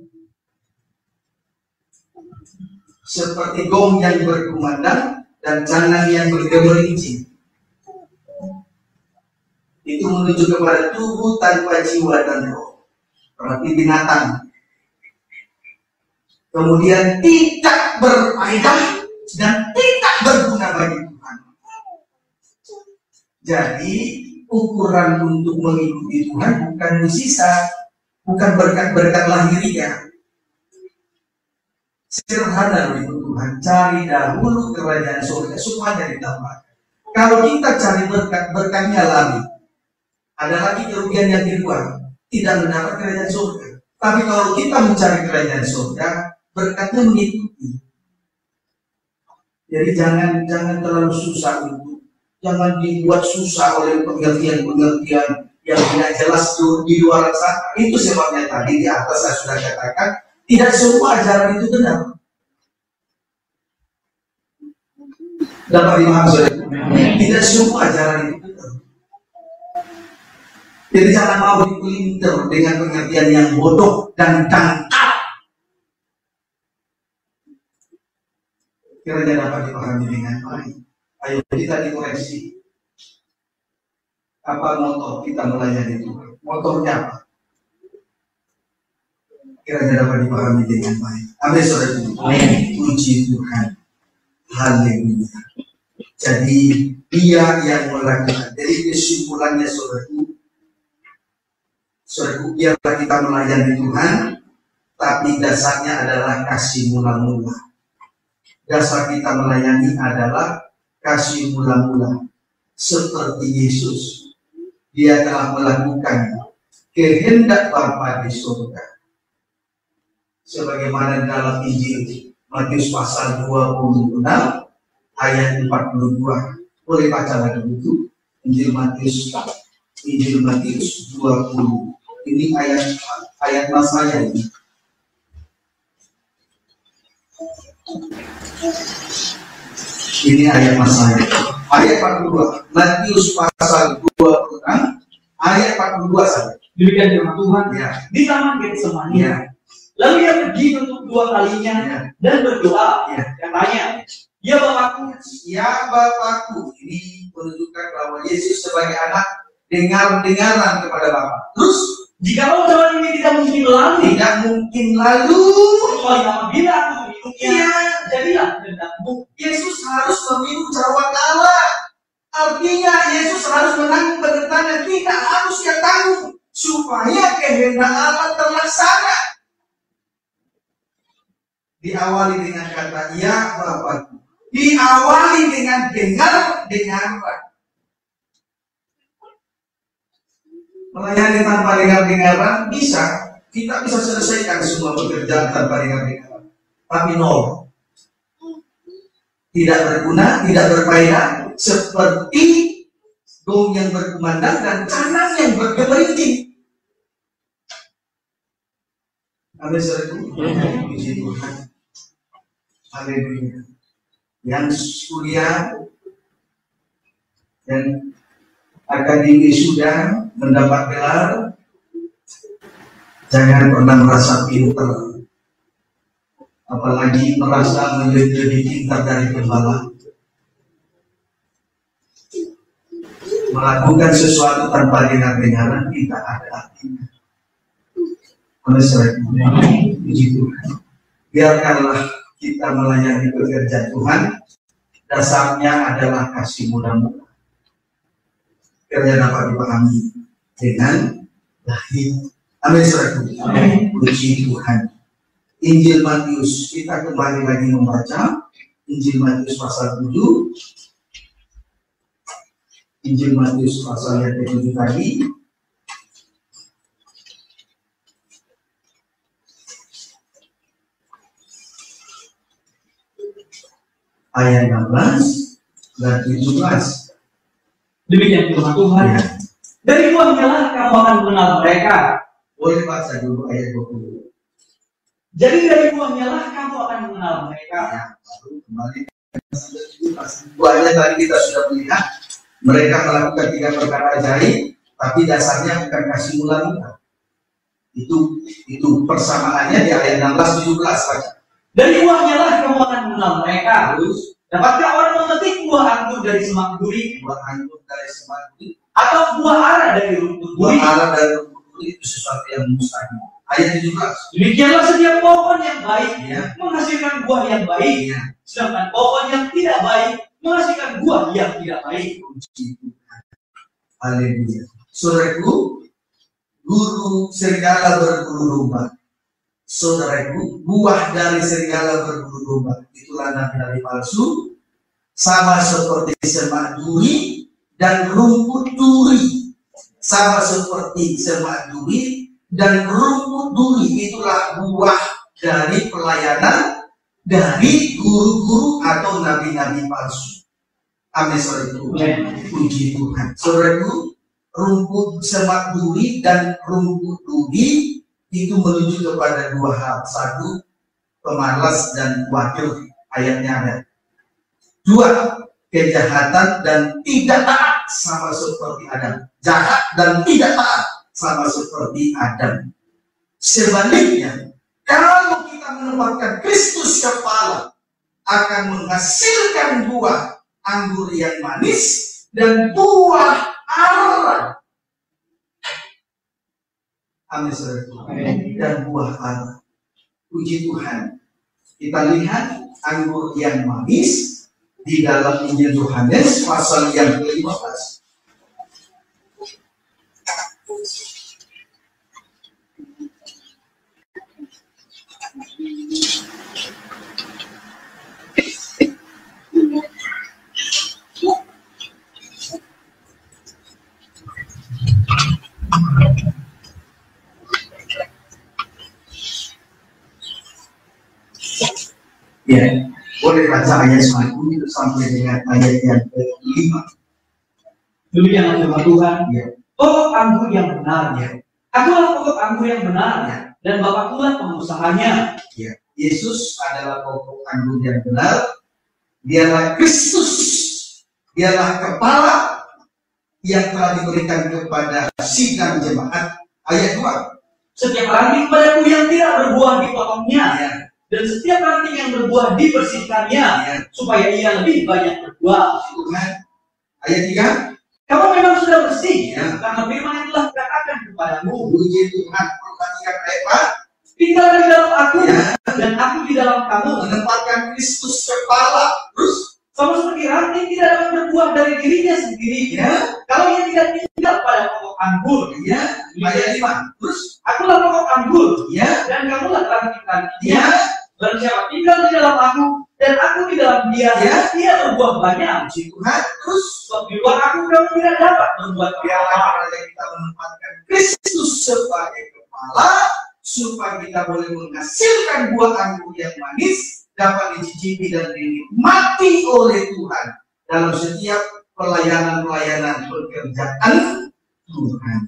Seperti gong yang berkumandang dan canang yang bergemerincing. Itu menuju kepada tubuh tanpa jiwa dan roh. Berarti binatang. Kemudian tidak berfaedah dan tidak berguna bagi Tuhan. Jadi ukuran untuk mengikuti Tuhan bukan musisa, bukan berkat-berkat lahiriah. Sederhana begitu Tuhan, cari dahulu kerajaan surga, semuanya ditambahkan. Kalau kita cari berkat-berkatnya lagi, ada lagi kerugian yang kedua, tidak mendapat kerajaan surga. Tapi kalau kita mencari kerajaan surga, berkatnya mengikuti. Jadi jangan terlalu susah itu, jangan dibuat susah oleh pengertian-pengertian yang tidak jelas di luar sana. Itu sebabnya tadi di atas saya sudah katakan, tidak semua ajaran itu benar. Dapat dimahami saudara? Tidak semua ajaran itu benar. Jadi jangan mau dipelintir dengan pengertian yang bodoh dan dangkal. Kiranya dapat dipahami dengan baik. Ayo kita dikoreksi. Apa motor kita melayani Tuhan? Motornya apa? Kiranya dapat dipahami dengan baik. Amin, saudaraku. Puji Tuhan. Haleluya. Jadi dia yang melakukan. Jadi kesimpulannya saudaraku, biarlah kita melayani Tuhan, tapi dasarnya adalah kasih mula-mula. Dasar kita melayani adalah kasih mula-mula. Seperti Yesus, dia telah melakukan kehendak Bapa di surga. Sebagaimana dalam Injil Matius pasal 26 ayat 42. Boleh baca lagi itu Injil Matius 20. Ini ayat masanya ini. Ini ayat masanya. Ayat 42. Matius pasal 26 ayat 42 saja. Demikian firman Tuhan. Ya. Di taman Getsemani. Ya. Lalu ia pergi untuk 2 kalinya dan berdoa. Katanya, ya Bapakku. Ya Bapakku. Ini menunjukkan bahwa Yesus sebagai anak dengar-dengaran kepada Bapa. Terus, jikalau zaman ini tidak mungkin lalu, kecuali apabila aku meminumnya, jadilah kehendakmu. Yesus harus meminum cawan Allah. Artinya Yesus harus menanggung penderitaan yang kita harus tanggung supaya kehendak Allah terlaksana. Diawali dengan kata ya Bapakku. Diawali dengan dengar-dengaran. Melayani tanpa dengar-dengaran kita bisa selesaikan semua pekerjaan tanpa dengar-dengaran. Tapi nol. Tidak berguna, tidak berfaedah, seperti gong yang berkumandang dan canang yang bergemerincing. Amin, saudaraku. Puji Tuhan. Haleluya. Yang kuliah dan akademi sudah mendapat gelar, jangan pernah merasa pintar, apalagi merasa menjadi lebih pintar dari gembala. Melakukan sesuatu tanpa dengar-dengaran tidak ada artinya. Oleh sebab itu, biarkanlah kita melayani pekerjaan Tuhan. Dasarnya adalah kasih mula-mula. Kiranya dapat dipahami dengan baik. Amin, saudaraku. Puji Tuhan. Injil Matius, kita kembali lagi membaca Injil Matius pasal 7. Injil Matius pasal yang ke-7 tadi. Ayat 16 dan 17. Demikian firman Tuhan. Ya. Dari buahnya lah kamu akan mengenal mereka. Boleh baca dulu ayat 20. Jadi dari buahnya lah kamu akan mengenal mereka. Ya, lalu kembali buahnya tadi kita sudah melihat mereka melakukan 3 perkara ajaib, tapi dasarnya bukan kasih mula-mula. Itu persamaannya di ayat 16-17 saja. Dari buahnya lah kamu akan mengenal mereka. Terus, dapatkah orang memetik buah anggur dari semak duri? Buah anggur dari semak duri atau buah ara dari rumput duri? Buah ara dari rumput duri itu sesuatu yang mustahil. Ayat 17. Demikianlah setiap pohon yang baik menghasilkan buah yang baik, sedangkan pohon yang tidak baik menghasilkan buah yang tidak baik. Haleluya. Saudaraku, guru serigala berbulu domba. Saudaraku, buah dari serigala berbulu domba itulah nabi-nabi palsu, sama seperti semak duri dan rumput duri. Sama seperti semak duri dan rumput duri itulah buah dari pelayanan dari guru-guru atau nabi-nabi palsu. Amin, saudaraku. Puji Tuhan. Saudaraku, rumput semak duri dan rumput duri itu menuju kepada 2 hal. 1, pemalas dan wakil. Ayatnya ada 2, kejahatan dan tidak taat sama seperti Adam. Jahat dan tidak taat sama seperti Adam. Sebaliknya, kalau kita menempatkan Kristus kepala, akan menghasilkan buah anggur yang manis dan buah ara. Amin, saudara. Dan buah Allah. Puji Tuhan. Kita lihat anggur yang manis di dalam Injil Yohanes pasal yang ke-15. Ya, boleh baca ayat 1 sampai dengan ayat yang ke-5. Demikianlah firman Tuhan. Ya. Pokok anggur yang benar. Ya. Akulah pokok anggur yang benar. Ya. Dan Bapakkulah pengusahanya. Ya. Yesus adalah pokok anggur yang benar. Dialah Kristus. Dialah kepala yang telah diberikan kepada sidang jemaat. Ayat 2. Setiap ranting padaku yang tidak berbuah dipotongnya. Ya. Dan setiap ranting yang berbuah dibersihkannya, Ya. supaya ia lebih banyak berbuah. Tuhan. Ayat 3. Kamu memang sudah bersih, Ya. karena firman yang telah kukatakan kepadamu. Puji Tuhan. Perhatikan ayat 4. Tinggal di dalam aku, Ya. dan aku di dalam kamu. Menempatkan Kristus kepala. Terus. Sama seperti ranting tidak dapat berbuah dari dirinya sendiri, Ya. kalau ia tidak tinggal pada pokok anggur. Ya. Ayat 5. Terus. Akulah pokok anggur, Ya. dan kamulah ranting-rantingnya. Ya. Dan siapa tinggal di dalam aku, dan aku di dalam dia, Ya. dia berbuah banyak. Puji Tuhan. Terus. Sebab di luar aku kamu tidak dapat berbuat Biarlah apa-apa. kita menempatkan Kristus sebagai kepala, supaya kita boleh menghasilkan buah anggur yang manis, dapat dicicipi dan dinikmati oleh Tuhan dalam setiap pelayanan pekerjaan Tuhan.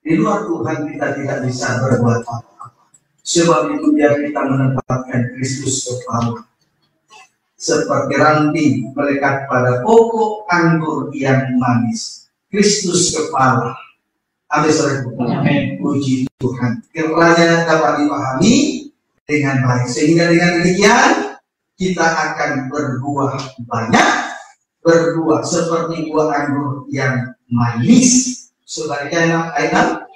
Di luar Tuhan kita tidak bisa berbuat apa-apa. Sebab itu biar kita menempatkan Kristus kepala. Seperti ranting melekat pada pokok anggur yang manis. Kristus kepala. Amin, saudara. Amin. Puji Tuhan. Kiranya dapat dipahami dengan baik. Sehingga dengan demikian kita akan berbuah banyak. Berbuah seperti buah anggur yang manis. Sebaliknya ayat 6.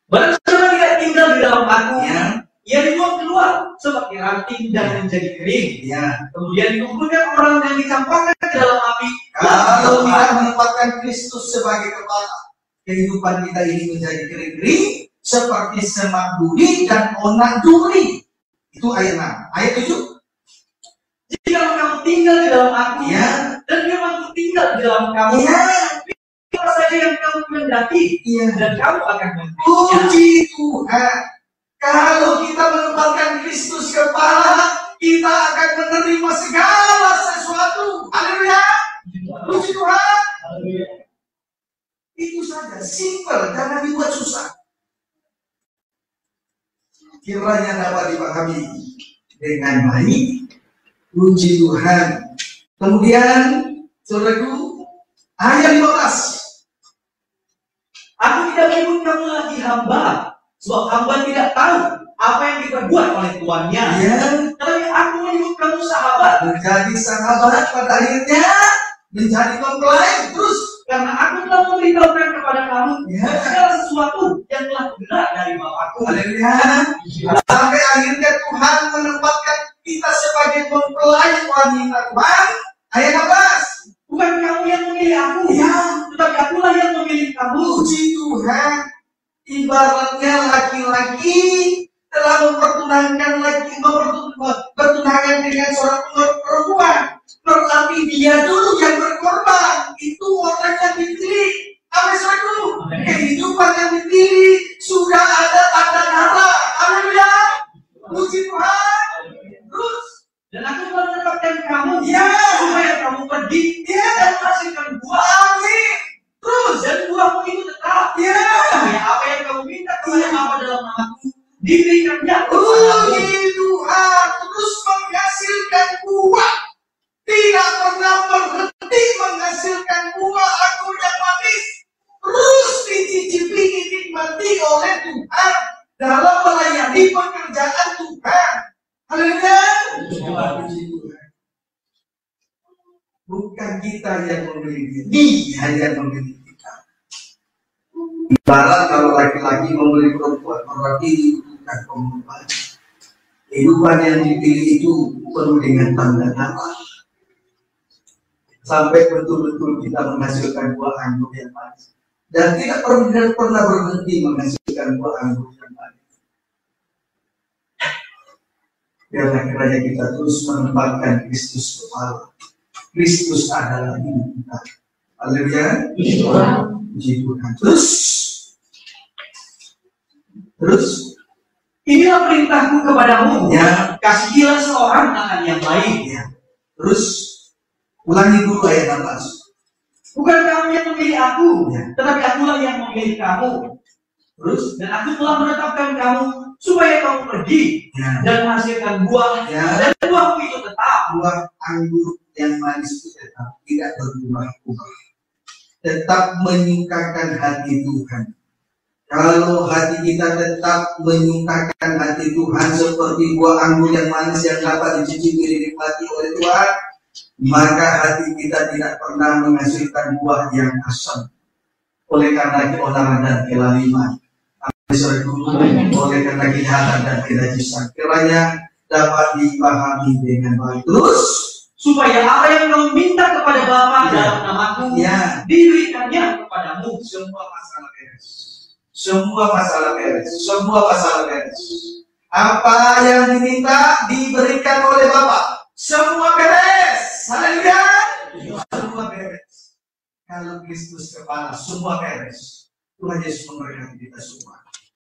Barang siapa tidak tinggal di dalam aku, Ya. ia dibuang keluar seperti ranting dan menjadi kering. Ya. Kemudian dikumpulkan orang yang dicampakkan ke dalam api. Kalau kita menempatkan Kristus sebagai kepala, kehidupan kita ini menjadi kering-kering seperti semak duri dan onak duri. Itu ayat 6. Ayat 7. Jika kamu tinggal di dalam aku, Ya. dan firman-Ku tinggal di dalam kamu, Ya. apa saja yang kamu kehendaki, Iya. dan kamu akan memilikinya. Puji Tuhan. Kalau kita menempatkan Kristus kepala, kita akan menerima segala sesuatu. Haleluya. Puji Tuhan. Itu saja, simple, jangan dibuat susah. Kiranya dapat dipahami dengan baik. Puji Tuhan. Kemudian, saudaraku, ayat 15. Aku tidak menyebut kamu lagi hamba, sebab hamba tidak tahu apa yang diperbuat oleh tuannya. Ya, Tetapi aku menyebut kamu sahabat, menjadi sahabat pada akhirnya menjadi mempelai. Terus, karena aku telah memberitahukan kepada kamu Ya. segala sesuatu yang telah kudengar dari Bapakku. haleluya. Sampai akhirnya Tuhan menempatkan kita sebagai mempelai wanita Tuhan. Ayat 16. Bukan kamu yang memilih aku, Ya. tetapi akulah yang memilih kamu. Puji Tuhan. Ibaratnya laki-laki telah bertunangan dengan seorang perempuan. Berarti dia dulu yang berkorban. Itu orang yang dipilih. Amin, saudaraku. Amin. Kehidupan yang dipilih sudah ada tanda darah. Haleluya. Puji Tuhan. Terus. Dan aku telah menetapkan kamu, Ya. supaya kamu pergi Ya. dan menghasilkan buah, Amin. terus dan buahmu itu tetap. Ya. Supaya apa yang kamu minta kepada Bapa dalam namaku diberikannya kepadamu. Puji Tuhan. Terus menghasilkan buah. Tidak pernah berhenti menghasilkan buah anggur yang manis. Terus dicicipi, dinikmati oleh Tuhan dalam melayani pekerjaan Tuhan. Haleluya. Puji Tuhan. Bukan kita yang memilih, Dia yang memilih kita. Ibarat kalau laki-laki membeli perempuan, berarti bukan perempuan. Kehidupan yang dipilih itu penuh dengan tanda tanya. Sampai betul-betul kita menghasilkan buah anggur yang manis. Dan tidak pernah berhenti menghasilkan buah anggur yang manis. Biarlah kiranya kita terus menempatkan Kristus kepala. Kristus adalah hidup kita. Haleluya. Puji Tuhan. Terus inilah perintahku kepadamu, ya, kasihilah seorang akan yang lain. ya. Terus ulangi dulu ayat 16. Bukan kamu yang memilih aku, Ya. tetapi akulah yang memilih kamu. Terus Dan aku telah menetapkan kamu supaya kamu pergi ya, dan menghasilkan buah, ya, dan buahmu itu tetap. buah anggur yang manis itu tetap tidak berubah-ubah. Tetap menyukakan hati Tuhan. Kalau hati kita tetap menyukakan hati Tuhan seperti buah anggur yang manis yang dapat dicicipi dinikmati oleh Tuhan, maka hati kita tidak pernah menghasilkan buah yang asam. Oleh karena keonaran dan kelaliman, oleh karena kejahatan dan kenajisan, kiranya dapat dipahami dengan baik. Terus Supaya apa yang kamu minta kepada Bapa Ya. dalam namaku, ya, diberikannya kepadamu. semua masalah beres. Semua masalah beres. Semua masalah beres. Apa yang diminta diberikan oleh Bapa. Semua beres. Haleluya. Semua beres. Kalau Kristus kepala, semua beres. Tuhan Yesus memberkati kita semua.